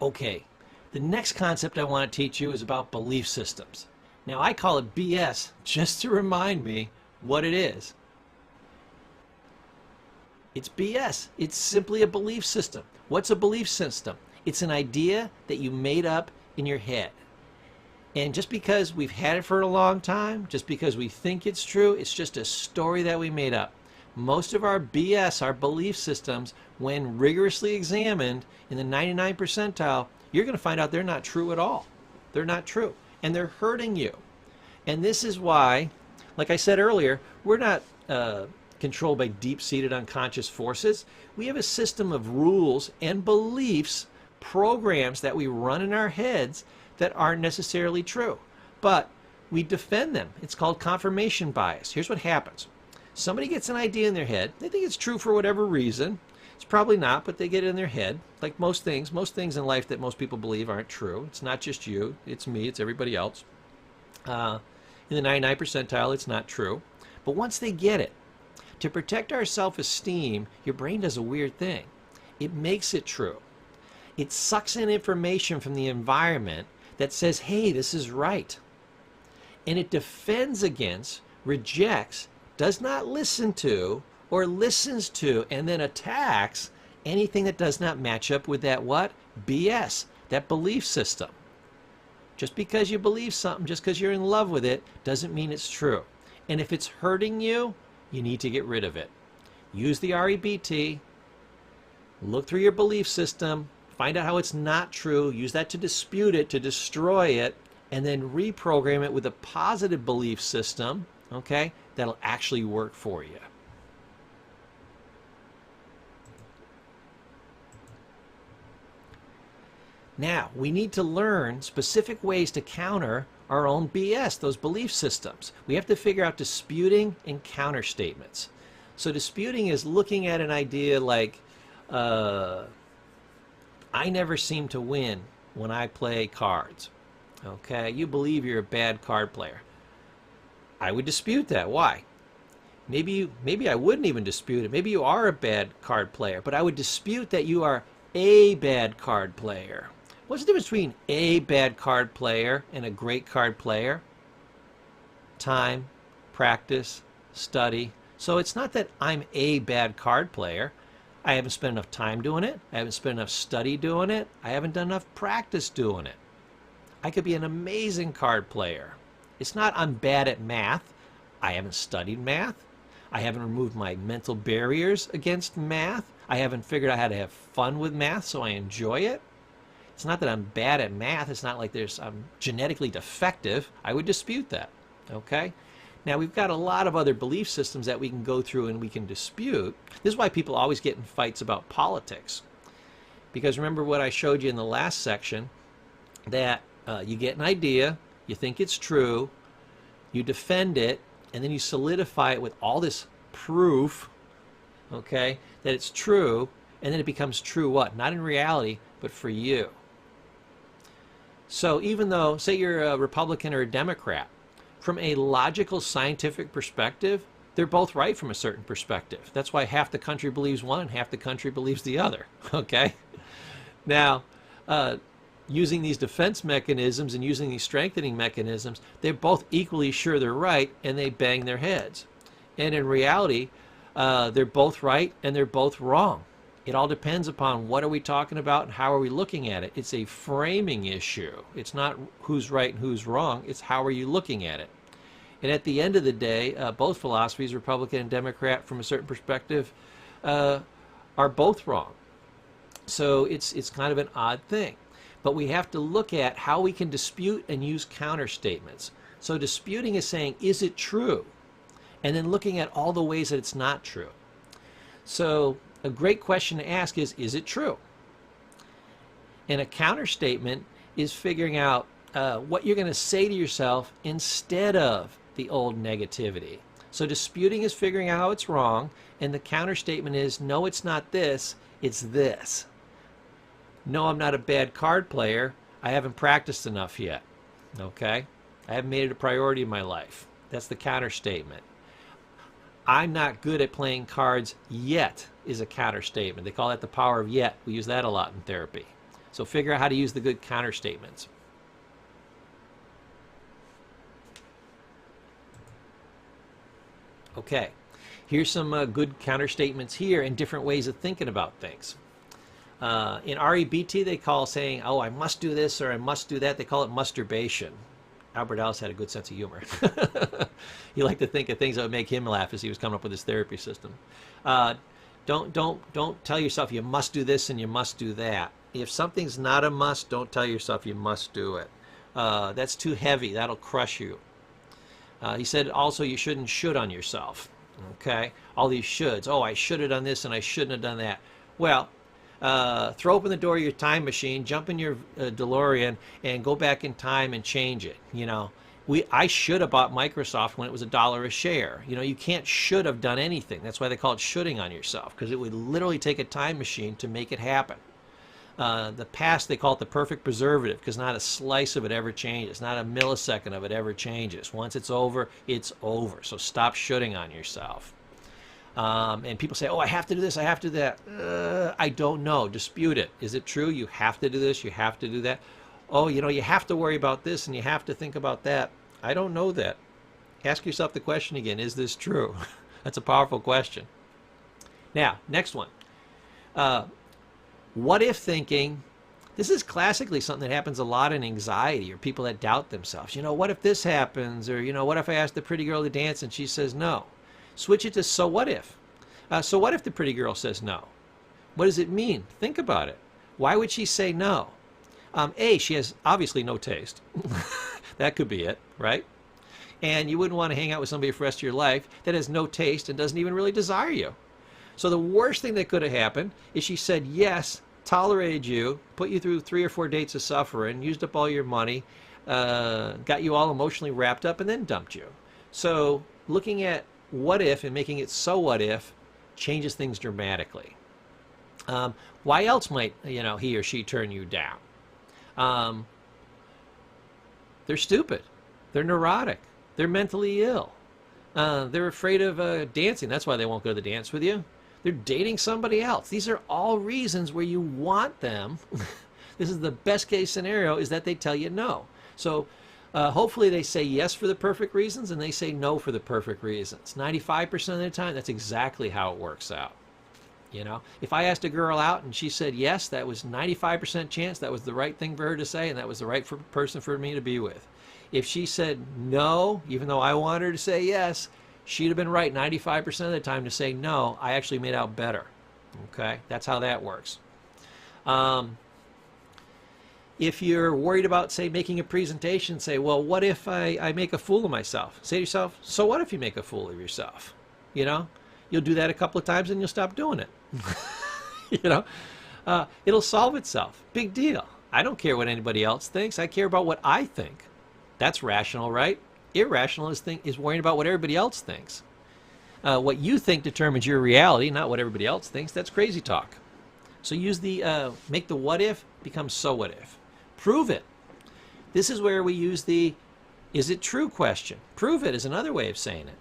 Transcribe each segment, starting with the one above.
Okay, the next concept I want to teach you is about belief systems. Now, I call it BS just to remind me what it is. It's BS. It's simply a belief system. What's a belief system? It's an idea that you made up in your head. And just because we've had it for a long time, just because we think it's true, it's just a story that we made up. Most of our BS, our belief systems, when rigorously examined in the 99 percentile, you're going to find out they're not true at all. They're not true. And they're hurting you. And this is why, like I said earlier, we're not controlled by deep-seated unconscious forces. We have a system of rules and beliefs, programs that we run in our heads that aren't necessarily true. But we defend them. It's called confirmation bias. Here's what happens. Somebody gets an idea in their head. They think it's true for whatever reason. It's probably not, but they get it in their head. Like most things in life that most people believe aren't true. It's not just you. It's me. It's everybody else. In the 99 percentile, it's not true. But once they get it, to protect our self-esteem, your brain does a weird thing. It makes it true. It sucks in information from the environment that says, hey, this is right. And it defends against, rejects, does not listen to, or listens to, and then attacks anything that does not match up with that what? BS, that belief system. Just because you believe something, just because you're in love with it, doesn't mean it's true. And if it's hurting you, you need to get rid of it. Use the REBT, look through your belief system, find out how it's not true, use that to dispute it, to destroy it, and then reprogram it with a positive belief system, okay, that'll actually work for you. Now, we need to learn specific ways to counter our own BS, those belief systems. We have to figure out disputing and counter statements. So disputing is looking at an idea like, I never seem to win when I play cards. Okay, you believe you're a bad card player. I would dispute that. Why? Maybe I wouldn't even dispute it. Maybe you are a bad card player, but I would dispute that you are a bad card player. What's the difference between a bad card player and a great card player? Time, practice, study. So it's not that I'm a bad card player. I haven't spent enough time doing it. I haven't spent enough study doing it. I haven't done enough practice doing it. I could be an amazing card player. It's not I'm bad at math. I haven't studied math. I haven't removed my mental barriers against math. I haven't figured out how to have fun with math so I enjoy it. It's not that I'm bad at math. It's not like I'm genetically defective. I would dispute that. Okay? Now, we've got a lot of other belief systems that we can go through and we can dispute. This is why people always get in fights about politics. Because remember what I showed you in the last section, that you get an idea, you think it's true, you defend it, and then you solidify it with all this proof, okay, that it's true, and then it becomes true what? Not in reality, but for you. So even though, say you're a Republican or a Democrat, from a logical scientific perspective, they're both right from a certain perspective. That's why half the country believes one and half the country believes the other, okay? Now, using these defense mechanisms and using these strengthening mechanisms, they're both equally sure they're right and they bang their heads. And in reality, they're both right and they're both wrong. It all depends upon what are we talking about and how are we looking at it. It's a framing issue. It's not who's right and who's wrong. It's how are you looking at it. And at the end of the day, both philosophies, Republican and Democrat, from a certain perspective, are both wrong. So it's kind of an odd thing. But we have to look at how we can dispute and use counter statements. So disputing is saying, is it true? And then looking at all the ways that it's not true. So a great question to ask is it true? And a counter statement is figuring out what you're going to say to yourself instead of the old negativity. So disputing is figuring out how it's wrong, and the counter statement is, no, it's not this, it's this. No, I'm not a bad card player. I haven't practiced enough yet. Okay? I haven't made it a priority in my life. That's the counter statement. I'm not good at playing cards yet is a counter statement. They call that the power of yet. We use that a lot in therapy. So figure out how to use the good counter statements. Okay, here's some good counter statements here and different ways of thinking about things. In REBT, they call saying, oh, I must do this or I must do that. They call it masturbation. Albert Ellis had a good sense of humor. He liked to think of things that would make him laugh as he was coming up with his therapy system. Don't tell yourself you must do this and you must do that. If something's not a must, don't tell yourself you must do it. That's too heavy. That'll crush you. He said also you shouldn't should on yourself. Okay? All these shoulds. Oh, I should have done this and I shouldn't have done that. Well, throw open the door of your time machine, jump in your DeLorean, and go back in time and change it. You know, I should have bought Microsoft when it was $1 a share. You know, you can't should have done anything. That's why they call it shoulding on yourself, because it would literally take a time machine to make it happen. The past, they call it the perfect preservative, because not a slice of it ever changes. Not a millisecond of it ever changes. Once it's over, it's over. So stop shoulding on yourself. And people say, oh, I have to do this, I have to do that. I don't know. Dispute it. Is it true? You have to do this, you have to do that. Oh, you know, you have to worry about this and you have to think about that. I don't know that. Ask yourself the question again, is this true? That's a powerful question. Now, next one. What if thinking. This is classically something that happens a lot in anxiety or people that doubt themselves. You know, what if this happens? Or, you know, what if I ask the pretty girl to dance and she says no? Switch it to so what if. So what if the pretty girl says no? What does it mean? Think about it. Why would she say no? A, she has obviously no taste. That could be it, right? And you wouldn't want to hang out with somebody for the rest of your life that has no taste and doesn't even really desire you. So the worst thing that could have happened is she said yes, tolerated you, put you through 3 or 4 dates of suffering, used up all your money, got you all emotionally wrapped up, and then dumped you. So looking at what if and making it so what if changes things dramatically. Why else might, you know, he or she turn you down? They're stupid. They're neurotic. They're mentally ill. They're afraid of dancing. That's why they won't go to the dance with you. They're dating somebody else. These are all reasons where you want them. This is the best case scenario, is that they tell you no. So hopefully they say yes for the perfect reasons and they say no for the perfect reasons. 95% of the time, that's exactly how it works out. You know, if I asked a girl out and she said yes, that was 95% chance that was the right thing for her to say and that was the right person for me to be with. If she said no, even though I wanted her to say yes, she'd have been right 95% of the time to say no. I actually made out better. Okay, that's how that works. If you're worried about, say, making a presentation, say, well, what if I make a fool of myself? Say to yourself, so what if you make a fool of yourself? You know, you'll do that a couple of times and you'll stop doing it. You know, it'll solve itself. Big deal. I don't care what anybody else thinks. I care about what I think. That's rational, right? Irrational is worrying about what everybody else thinks. What you think determines your reality, not what everybody else thinks. That's crazy talk. So use the, make the what if become so what if. Prove it. This is where we use the is it true question. Prove it is another way of saying it.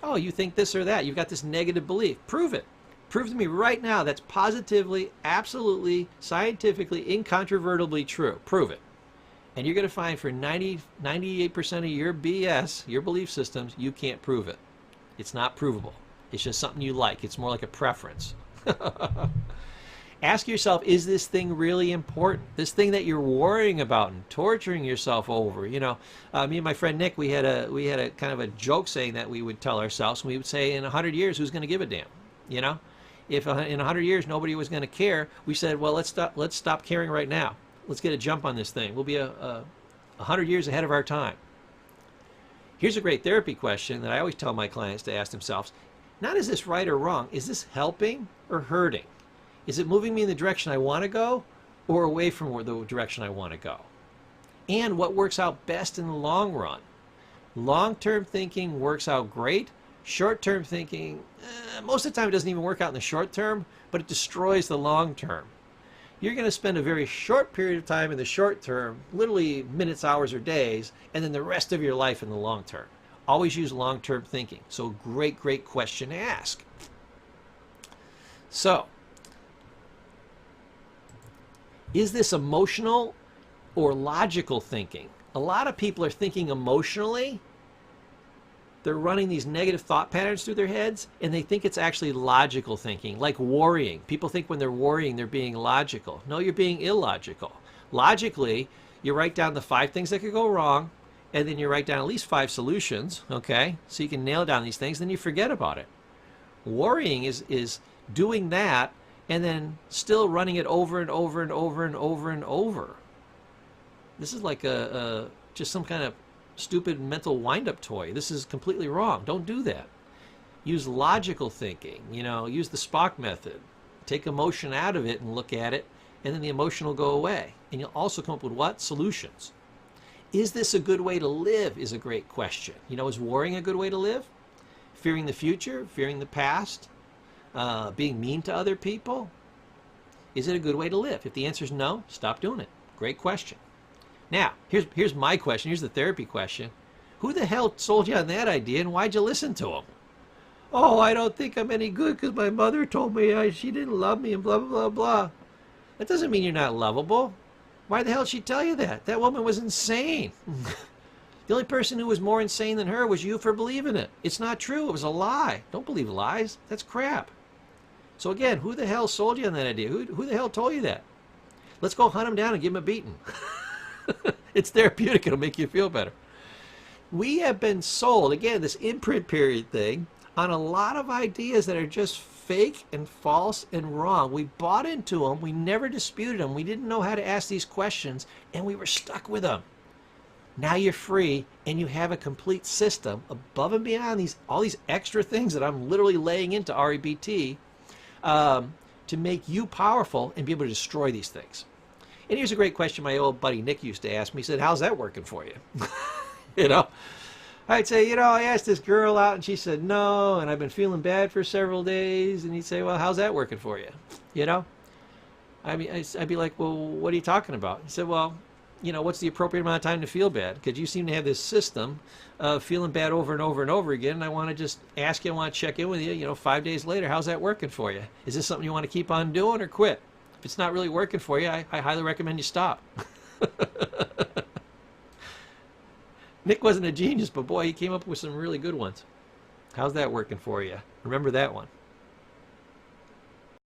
Oh, you think this or that. You've got this negative belief. Prove it. Prove to me right now that's positively, absolutely, scientifically, incontrovertibly true. Prove it. And you're going to find for 98% of your BS, your belief systems, you can't prove it. It's not provable. It's just something you like. It's more like a preference. Ask yourself, is this thing really important? This thing that you're worrying about and torturing yourself over. You know, me and my friend Nick, we had a kind of a joke saying that we would tell ourselves. We would say, in 100 years, who's going to give a damn? You know, if in 100 years nobody was going to care, we said, well, let's stop caring right now. Let's get a jump on this thing. We'll be 100 years ahead of our time. Here's a great therapy question that I always tell my clients to ask themselves. Not is this right or wrong? Is this helping or hurting? Is it moving me in the direction I want to go or away from the direction I want to go? And what works out best in the long run? Long-term thinking works out great. Short-term thinking, most of the time it doesn't even work out in the short term, but it destroys the long term. You're going to spend a very short period of time in the short term, literally minutes, hours, or days, and then the rest of your life in the long term. Always use long-term thinking. So great question to ask. So, Is this emotional or logical thinking? A lot of people are thinking emotionally. They're running these negative thought patterns through their heads, and they think it's actually logical thinking, like worrying. People think when they're worrying, they're being logical. No, you're being illogical. Logically, you write down the 5 things that could go wrong, and then you write down at least 5 solutions, okay? So you can nail down these things, then you forget about it. Worrying is doing that and then still running it over and over and over and over and over. This is like just some kind of stupid mental wind-up toy. This is completely wrong. Don't do that. Use logical thinking. You know, use the Spock method. Take emotion out of it and look at it, and then the emotion will go away. And you'll also come up with what? Solutions. Is this a good way to live is a great question. You know, is worrying a good way to live? Fearing the future? Fearing the past? Being mean to other people? Is it a good way to live? If the answer is no, stop doing it. Great question. Now, here's my question. Here's the therapy question. Who the hell sold you on that idea, and why'd you listen to them? Oh, I don't think I'm any good because my mother told me she didn't love me and blah, blah, blah, blah. That doesn't mean you're not lovable. Why the hell did she tell you that? That woman was insane. The only person who was more insane than her was you for believing it. It's not true. It was a lie. Don't believe lies. That's crap. So again, who the hell sold you on that idea? Who the hell told you that? Let's go hunt him down and give him a beating. It's therapeutic. It'll make you feel better. We have been sold, again, this imprint period thing, on a lot of ideas that are just fake and false and wrong. We bought into them. We never disputed them. We didn't know how to ask these questions, and we were stuck with them. Now you're free, and you have a complete system above and beyond all these extra things that I'm literally laying into REBT to make you powerful and be able to destroy these things. And here's a great question my old buddy Nick used to ask me. He said, how's that working for you? You know, I'd say, you know, I asked this girl out and she said no, and I've been feeling bad for several days. And he'd say, well, how's that working for you? You know, I mean, I'd be like, well, what are you talking about? He said, well, you know, what's the appropriate amount of time to feel bad? Because you seem to have this system of feeling bad over and over and over again. And I want to just ask you, I want to check in with you, you know, 5 days later, how's that working for you? Is this something you want to keep on doing or quit? If it's not really working for you, I highly recommend you stop. Nick wasn't a genius, but boy, he came up with some really good ones. How's that working for you? Remember that one.